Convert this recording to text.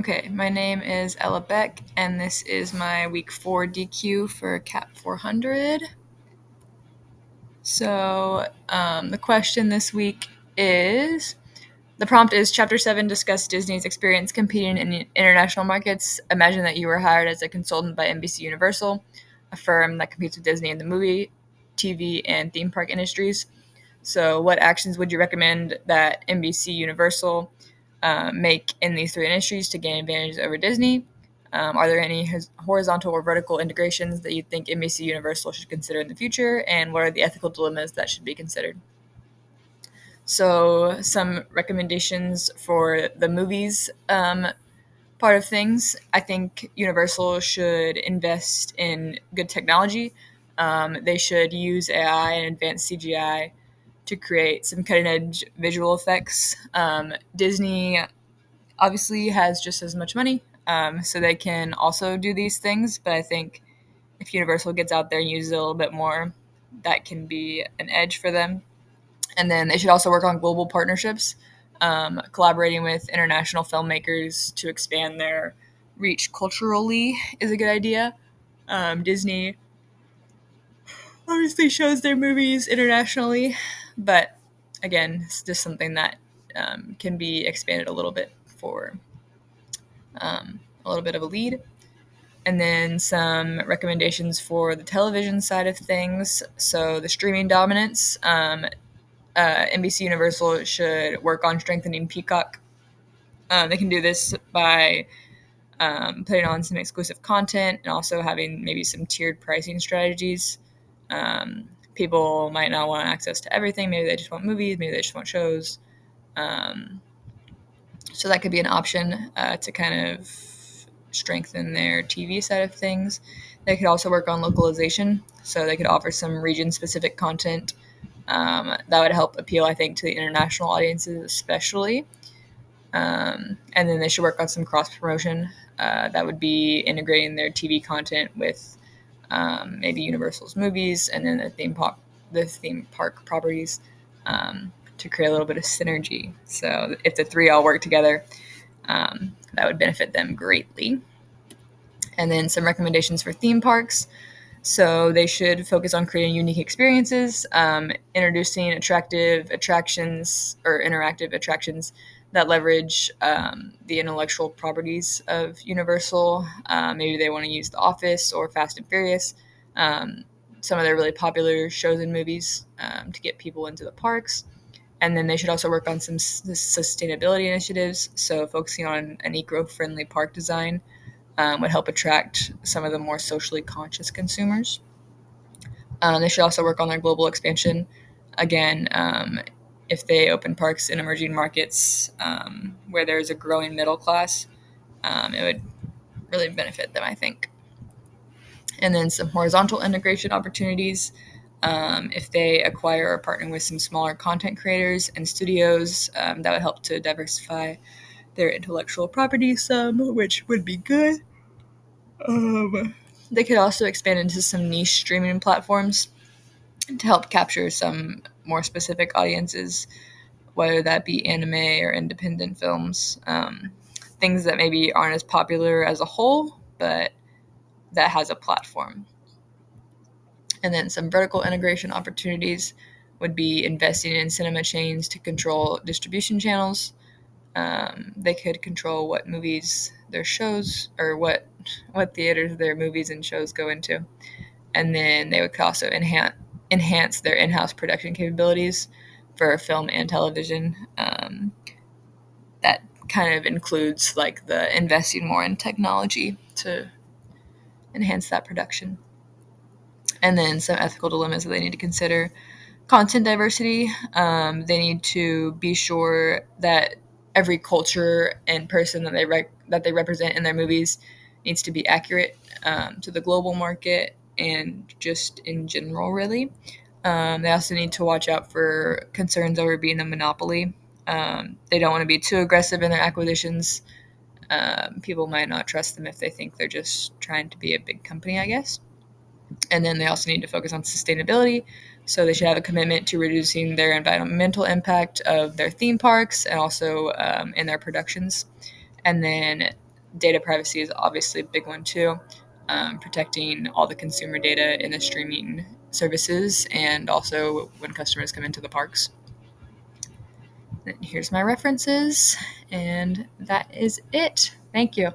Okay, my name is Ella Beck, and this is my week 4 DQ for Cap 400. So, the question this week is the prompt is Chapter 7 discuss Disney's experience competing in international markets. Imagine that you were hired as a consultant by NBC Universal, a firm that competes with Disney in the movie, TV, and theme park industries. So, what actions would you recommend that NBC Universal make in these three industries to gain advantage over Disney? Are there any horizontal or vertical integrations that you think NBC Universal should consider in the future? And what are the ethical dilemmas that should be considered? So, some recommendations for the movies part of things. I think Universal should invest in good technology. They should use AI and advanced CGI to create some cutting edge visual effects. Disney obviously has just as much money, so they can also do these things. But I think if Universal gets out there and uses it a little bit more, that can be an edge for them. And then they should also work on global partnerships, collaborating with international filmmakers to expand their reach culturally is a good idea. Disney obviously shows their movies internationally, but again, it's just something that can be expanded a little bit for a little bit of a lead. And then some recommendations for the television side of things. So the streaming dominance. NBC Universal should work on strengthening Peacock. They can do this by putting on some exclusive content and also having maybe some tiered pricing strategies. People might not want access to everything. Maybe they just want movies. Maybe they just want shows. So that could be an option to kind of strengthen their TV side of things. They could also work on localization. So they could offer some region-specific content that would help appeal, I think, to the international audiences especially. And then they should work on some cross-promotion. That would be integrating their TV content with maybe Universal's movies and then the theme park properties to create a little bit of synergy. So if the three all work together, that would benefit them greatly. And then some recommendations for theme parks. So they should focus on creating unique experiences, introducing attractive attractions or interactive attractions that leverage the intellectual properties of Universal. Maybe they want to use The Office or Fast and Furious, some of their really popular shows and movies to get people into the parks. And then they should also work on some sustainability initiatives. So focusing on an eco-friendly park design would help attract some of the more socially conscious consumers. They should also work on their global expansion. Again, if they open parks in emerging markets where there's a growing middle class, it would really benefit them, I think. And then some horizontal integration opportunities. If they acquire or partner with some smaller content creators and studios, that would help to diversify their intellectual property some, which would be good. They could also expand into some niche streaming platforms to help capture some more specific audiences, whether that be anime or independent films, things that maybe aren't as popular as a whole, but that has a platform. And then some vertical integration opportunities would be investing in cinema chains to control distribution channels. They could control what movies their shows or what theaters their movies and shows go into. And then they would also enhance their in-house production capabilities for film and television. That kind of includes like the investing more in technology to enhance that production. And then some ethical dilemmas that they need to consider. Content diversity. They need to be sure that every culture and person that they represent in their movies needs to be accurate to the global market and just in general, really. They also need to watch out for concerns over being a monopoly. They don't want to be too aggressive in their acquisitions. People might not trust them if they think they're just trying to be a big company, I guess. And then they also need to focus on sustainability. So they should have a commitment to reducing their environmental impact of their theme parks and also in their productions. And then Data privacy is obviously a big one too. Protecting all the consumer data in the streaming services and also when customers come into the parks. And here's my references, and that is it. Thank you.